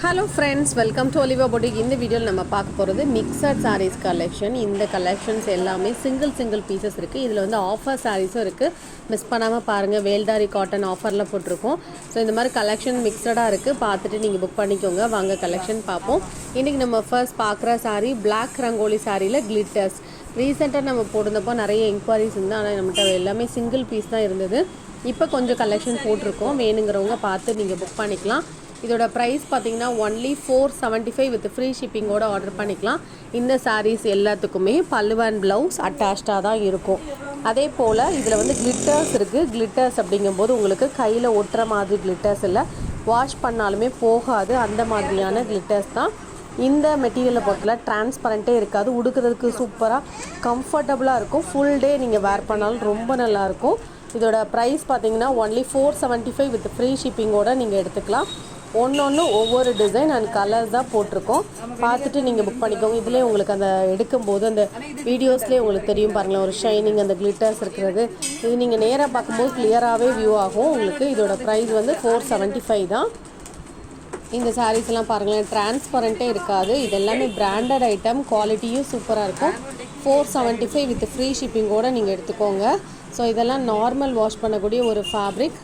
Hello friends, welcome to Oliva boutique. இந்த வீடியோவில் நம்ம பார்க்க போகிறது மிக்சட் சாரீஸ் கலெக்ஷன். இந்த கலெக்ஷன்ஸ் எல்லாமே சிங்கிள் பீசஸ் இருக்குது. இதில் வந்து ஆஃபர் சாரீஸும் இருக்குது. மிஸ் பண்ணாமல் பாருங்கள். வேல்தாரி காட்டன் ஆஃபரில் போட்டிருக்கோம். ஸோ இந்த மாதிரி கலெக்ஷன் மிக்சடாக இருக்குது. பார்த்துட்டு நீங்கள் புக் பண்ணிக்கோங்க. வாங்க கலெக்ஷன் பார்ப்போம். இன்றைக்கி நம்ம ஃபர்ஸ்ட் பார்க்குற சாரீ பிளாக் ரங்கோலி சாரியில் கிளிட்டர்ஸ். ரீசெண்டாக நம்ம போட்டிருந்தப்போ நிறைய என்கொயரிஸ் இருந்தால், ஆனால் நம்மகிட்ட எல்லாமே சிங்கிள் பீஸ் தான் இருந்தது. இப்போ கொஞ்சம் கலெக்ஷன் போட்டிருக்கோம். வேணுங்கிறவங்க பார்த்து நீங்கள் புக் பண்ணிக்கலாம். இதோட ப்ரைஸ் பார்த்தீங்கன்னா ஒன்லி 475 வித் ஃப்ரீ ஷிப்பிங்கோட ஆர்டர் பண்ணிக்கலாம். இந்த சாரீஸ் எல்லாத்துக்குமே பல்லு அண்ட் ப்ளவுஸ் அட்டாச்சாக தான் இருக்கும். அதே போல் இதில் வந்து கிளிட்டர்ஸ் இருக்குது. கிளிட்டர்ஸ் அப்படிங்கும்போது உங்களுக்கு கையில் ஒட்டுற மாதிரி கிளிட்டர்ஸ் இல்லை, வாஷ் பண்ணாலுமே போகாது, அந்த மாதிரியான கிளிட்டர்ஸ் தான். இந்த மெட்டீரியலை பொறுத்தல டிரான்ஸ்பரண்ட்டே இருக்காது. உடுக்கிறதுக்கு சூப்பராக கம்ஃபர்டபுளாக இருக்கும். ஃபுல் டே நீங்கள் வேர் பண்ணாலும் ரொம்ப நல்லாயிருக்கும். இதோட ப்ரைஸ் பார்த்தீங்கன்னா ஒன்லி 475 வித் ஃப்ரீ ஷிப்பிங்கோடு நீங்கள் எடுத்துக்கலாம். ஒன்று ஒவ்வொரு டிசைன் அண்ட் கலர்ஸ் தான் போட்டிருக்கோம். பார்த்துட்டு நீங்கள் புக் பண்ணிக்கோங்க. இதிலே உங்களுக்கு அந்த எடுக்கும்போது அந்த வீடியோஸ்லேயே உங்களுக்கு தெரியும் பாருங்களேன், ஒரு ஷைனிங் அந்த கிளிட்டர்ஸ் இருக்கிறது. இது நீங்கள் நேராக பார்க்கும்போது கிளியராகவே வியூ ஆகும் உங்களுக்கு. இதோட ப்ரைஸ் வந்து 475 தான். இந்த சாரீஸ்லாம் பாருங்களேன், டிரான்ஸ்பரண்ட்டே இருக்காது. இது எல்லாமே பிராண்டட் ஐட்டம், குவாலிட்டியும் சூப்பராக இருக்கும். 475 வித் ஃப்ரீ ஷிப்பிங்கோடு நீங்கள் எடுத்துக்கோங்க. ஸோ இதெல்லாம் நார்மல் வாஷ் பண்ணக்கூடிய ஒரு ஃபேப்ரிக்.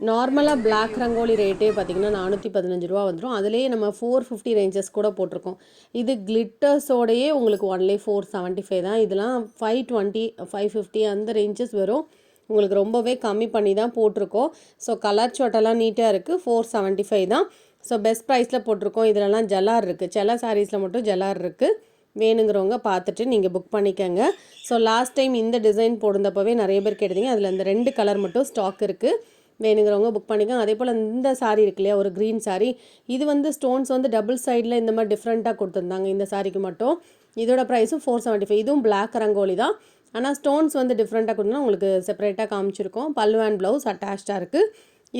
நார்மலாக பிளாக் ரங்கோலி ரேட்டே பார்த்திங்கன்னா 415 ரூபா வந்துடும். அதிலேயே நம்ம 450 ரேஞ்சஸ் கூட போட்டிருக்கோம். இது கிளிட்டர்ஸோடையே உங்களுக்கு ஒன்லி 475 தான். இதெல்லாம் 520 550 அந்த ரேஞ்சஸ் வரும். உங்களுக்கு ரொம்பவே கம்மி பண்ணி தான் போட்டிருக்கோம். ஸோ கலர் சோட்டெல்லாம் நீட்டாக இருக்குது. 475 தான். ஸோ பெஸ்ட் ப்ரைஸில் போட்டிருக்கோம். இதிலலாம் ஜலார் இருக்குது. சில சாரீஸில் மட்டும் ஜலார் இருக்குது. வேணுங்கிறவங்க பார்த்துட்டு நீங்கள் புக் பண்ணிக்கோங்க. ஸோ லாஸ்ட் டைம் இந்த டிசைன் போடுறப்பவே நிறைய பேர் கேட்டீங்க. அதில் இந்த 2 கலர் மட்டும் ஸ்டாக் இருக்குது. வேணுங்கிறவங்க புக் பண்ணிக்கோங்க. அதே போல் இந்த சாரீ இருக்கு இல்லையா, ஒரு க்ரீன் சாரீ. இது வந்து ஸ்டோன்ஸ் வந்து டபுள் சைடில் இந்த மாதிரி டிஃப்ரெண்ட்டாக கொடுத்துருந்தாங்க இந்த சாரீக்கு மட்டும். இதோட ப்ரைஸும் 475. இதுவும் பிளாக் ரங்கோலி தான், ஆனால் ஸ்டோன்ஸ் வந்து டிஃப்ரெண்ட்டாக கொடுத்தா உங்களுக்கு செப்பரேட்டாக காமிச்சிருக்கோம். பல்லு அண்ட் ப்ளவுஸ் அட்டாச்சாக இருக்குது.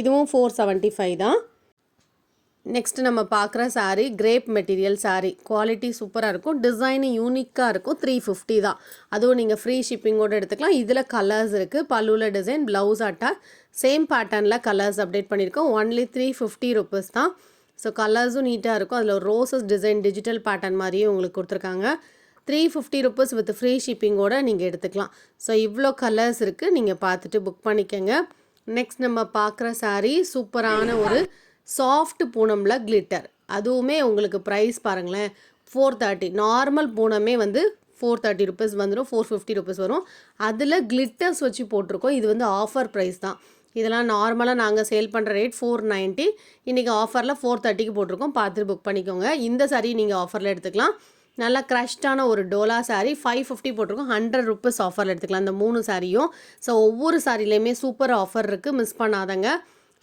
இதுவும் 475 தான். நெக்ஸ்ட்டு நம்ம பார்க்குற sari grape material sari. Quality சூப்பராக இருக்கும். டிசைனு யூனிக்காக இருக்கும். 350 தான். அதுவும் நீங்கள் ஃப்ரீ ஷிப்பிங்கோடு எடுத்துக்கலாம். இதில் கலர்ஸ் இருக்குது. பல்லுவில் டிசைன், ப்ளவுஸ் அட்டாச், சேம் பேட்டர்னில் கலர்ஸ் அப்டேட் பண்ணியிருக்கோம். ஒன்லி 350 ருபீஸ் தான். ஸோ கலர்ஸும் நீட்டாக இருக்கும். அதில் ஒரு ரோசஸ் டிசைன் டிஜிட்டல் பேட்டர்ன் மாதிரியே உங்களுக்கு கொடுத்துருக்காங்க. 350 ருபீஸ் வித் ஃப்ரீ ஷிப்பிங்கோடு நீங்கள் எடுத்துக்கலாம். ஸோ இவ்வளோ கலர்ஸ் இருக்குது. நீங்கள் பார்த்துட்டு புக் பண்ணிக்கோங்க. நெக்ஸ்ட் நம்ம பார்க்குற சாரீ சூப்பரான ஒரு சாஃப்ட் பூனமில் கிளிட்டர். அதுவுமே உங்களுக்கு ப்ரைஸ் பாருங்களேன், 430. நார்மல் பூனமே வந்து 430 ருபீஸ் வந்துடும். 450 ருபீஸ் வரும். அதில் கிளிட்டர்ஸ் வச்சு போட்டிருக்கோம். இது வந்து ஆஃபர் ப்ரைஸ் தான். இதெல்லாம் நார்மலாக நாங்கள் சேல் பண்ணுற ரேட் 490. இன்றைக்கி ஆஃபரில் 430க்கு போட்டிருக்கோம். பார்த்துட்டு புக் பண்ணிக்கோங்க. இந்த சாரீ நீங்கள் ஆஃபரில் எடுத்துக்கலாம். நல்லா க்ரஷ்டான ஒரு டோலா சாரீ 550 போட்டிருக்கோம். 100 ருபீஸ் ஆஃபரில் எடுத்துக்கலாம் இந்த 3 சாரியும். ஸோ ஒவ்வொரு சாரிலையுமே சூப்பர் ஆஃபர் இருக்குது, மிஸ் பண்ணாதங்க.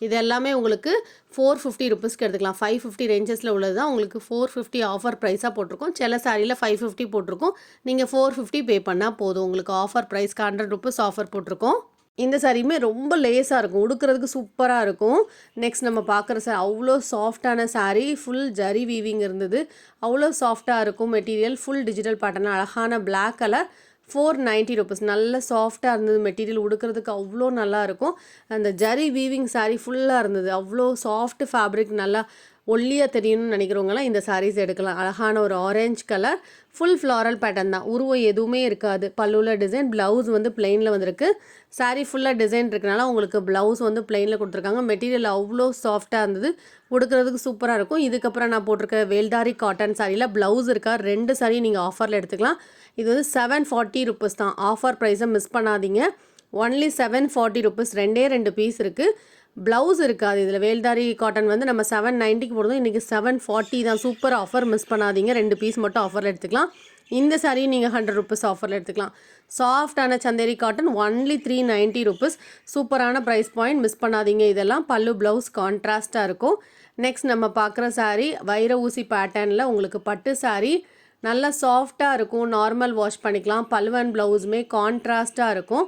இது எல்லாமே உங்களுக்கு 450 ருபீஸ்க்கு எடுத்துக்கலாம். 550 ரேஞ்சஸில் உள்ளது தான் உங்களுக்கு 450 ஆஃபர் ப்ரைஸாக போட்டிருக்கோம். சில சாரியில் 550 போட்டிருக்கோம். நீங்கள் 450 பே பண்ணால் போதும். உங்களுக்கு ஆஃபர் ப்ரைஸ்க்கு 100 ருபீஸ் ஆஃபர் போட்டிருக்கோம். இந்த சாரியுமே ரொம்ப லேஸாக இருக்கும், உடுக்கிறதுக்கு சூப்பராக இருக்கும். நெக்ஸ்ட் நம்ம பார்க்குற சாரி அவ்வளோ சாஃப்டான சாரீ. ஃபுல் ஜரி வீவிங் இருந்தது. அவ்வளோ சாஃப்டாக இருக்கும் மெட்டீரியல். ஃபுல் டிஜிட்டல் பேட்டர்ன், அழகான பிளாக் கலர். 490 ருபீஸ். நல்ல சாஃப்டாக இருந்தது மெட்டீரியல். உடுக்கிறதுக்கு அவ்வளோ நல்லா இருக்கும். அந்த ஜரி வீவிங் சாரீ ஃபுல்லாக இருந்தது. அவ்வளோ சாஃப்ட் ஃபேப்ரிக், நல்லா ஒல்லியாக தெரியணும்னு நினைக்கிறவங்களாம் இந்த சாரீஸ் எடுக்கலாம். அழகான ஒரு orange colour. Full floral pattern தான். உருவம் எதுவுமே இருக்காது. பல்லுவில் டிசைன், ப்ளவுஸ் வந்து பிளெயினில் வந்திருக்கு. சாரீ ஃபுல்லாக டிசைன் இருக்கனால உங்களுக்கு ப்ளவுஸ் வந்து பிளெயினில் கொடுத்துருக்காங்க. மெட்டீரியல் அவ்வளோ சாஃப்டாக இருந்தது. உடுக்கிறதுக்கு சூப்பராக இருக்கும். இதுக்கப்புறம் நான் போட்டிருக்க வேல்தாரி காட்டன் சாரியில் ப்ளவுஸ் இருக்கா. 2 சாரீ நீங்கள் ஆஃபரில் எடுத்துக்கலாம். இது வந்து 740 ருபீஸ் தான். ஆஃபர் ப்ரைஸை மிஸ் பண்ணாதீங்க. Only 740 rupees. 2 பீஸ் இருக்குது. ப்ளவுஸ் இருக்காது இதில். வேல்தாரி காட்டன் வந்து நம்ம 790க்கு போடுறோம். இன்றைக்கி 740 தான். சூப்பர் ஆஃபர், மிஸ் பண்ணாதீங்க. 2 பீஸ் மட்டும் ஆஃபரில் எடுத்துக்கலாம். இந்த சாரீ நீங்கள் 100 ருபீஸ் ஆஃபரில் எடுத்துக்கலாம். சாஃப்டான சந்தேரி காட்டன் ஒன்லி 390 ருபீஸ். சூப்பரான ப்ரைஸ் பாயிண்ட், மிஸ் பண்ணாதீங்க. இதெல்லாம் பல்லு ப்ளவுஸ் கான்ட்ராஸ்ட்டாக இருக்கும். நெக்ஸ்ட் நம்ம பார்க்குற சாரீ வைர ஊசி பேட்டர்னில் உங்களுக்கு பட்டு சாரீ. நல்லா சாஃப்டாக இருக்கும். நார்மல் வாஷ் பண்ணிக்கலாம். பல்லு அண்ட் ப்ளவுஸுமே கான்ட்ராஸ்ட்டாக இருக்கும்.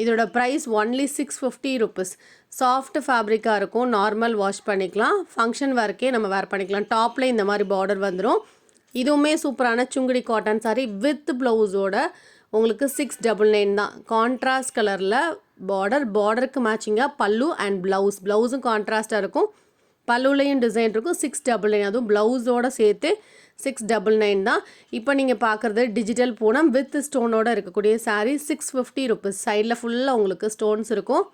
இதோட ப்ரைஸ் ஒன்லி 650 ருபீஸ். சாஃப்ட் ஃபேப்ரிக்காக இருக்கும். நார்மல் வாஷ் பண்ணிக்கலாம். ஃபங்க்ஷன் வேர்க்கே நம்ம வேர் பண்ணிக்கலாம். டாப்பில் இந்த மாதிரி பார்டர் வந்துடும். இதுவுமே சூப்பரான சுங்குடி காட்டன் சாரீ வித் ப்ளவுஸோட உங்களுக்கு 699 தான். கான்ட்ராஸ்ட் கலரில் பார்டருக்கு மேட்சிங்காக பல்லு அண்ட் ப்ளவுஸும் கான்ட்ராஸ்ட்டாக இருக்கும். பல்லுலையும் டிசைன் இருக்கும் 699 அதுவும் ப்ளவுஸோடு சேர்த்து 699 தான். இப்போ நீங்கள் பார்க்குறது டிஜிட்டல் பூனம் வித் ஸ்டோனோட இருக்கக்கூடிய சாரீ 650 ருபீஸ். சைடில் ஃபுல்லாக உங்களுக்கு ஸ்டோன்ஸ் இருக்கும்,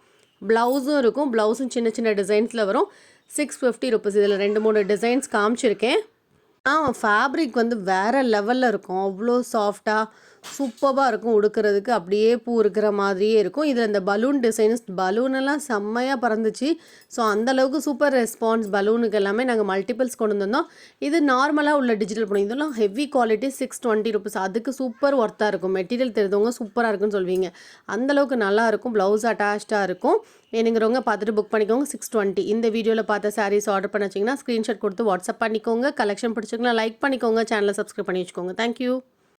ப்ளவுஸும் இருக்கும், ப்ளவுஸும் சின்ன சின்ன டிசைன்ஸில் வரும். 650 ருபீஸ். இதில் 2-3 டிசைன்ஸ் காமிச்சிருக்கேன். ஃபேப்ரிக் வந்து வேறு லெவலில் இருக்கும், அவ்வளோ சாஃப்டாக சூப்பராக இருக்கும். உடுக்கிறதுக்கு அப்படியே பூ இருக்கிற மாதிரியே இருக்கும். இதில் இந்த பலூன் டிசைன்ஸ் பலூனெல்லாம் செம்மையாக பறந்துச்சு. ஸோ அந்தளவுக்கு சூப்பர் ரெஸ்பான்ஸ் பலூனுக்கு எல்லாமே நாங்கள் மல்டிபிள்ஸ் கொண்டு வந்திருந்தோம். இது நார்மலாக உள்ள டிஜிட்டல் பூனம், இதெல்லாம் ஹெவி குவாலிட்டி 620 ருபீஸ். அதுக்கு சூப்பர் ஒர்த்தாக இருக்கும். மெட்டீரியல் தெரிஞ்சவங்க சூப்பராக இருக்குன்னு சொல்வீங்க, அந்தளவுக்கு நல்லாயிருக்கும். ப்ளவுஸ் அட்டாச்சாக இருக்கும். வேணுங்கிறவங்க பார்த்துட்டு புக் பண்ணிக்கோங்க. 620. இந்த வீடியோவில் பார்த்த சாரீஸ் ஆர்டர் பண்ண வச்சிங்கன்னா ஸ்க்ரீன்ஷாட் கொடுத்து வாட்ஸ்அப் பண்ணிக்கோங்க. கலெக்ஷன் பிடிச்சிங்கன்னா லைக் பண்ணிக்கோங்க, சேனலை சப்ஸ்கிரைப் பண்ணி வச்சுக்கோங்க. தேங்க்யூ.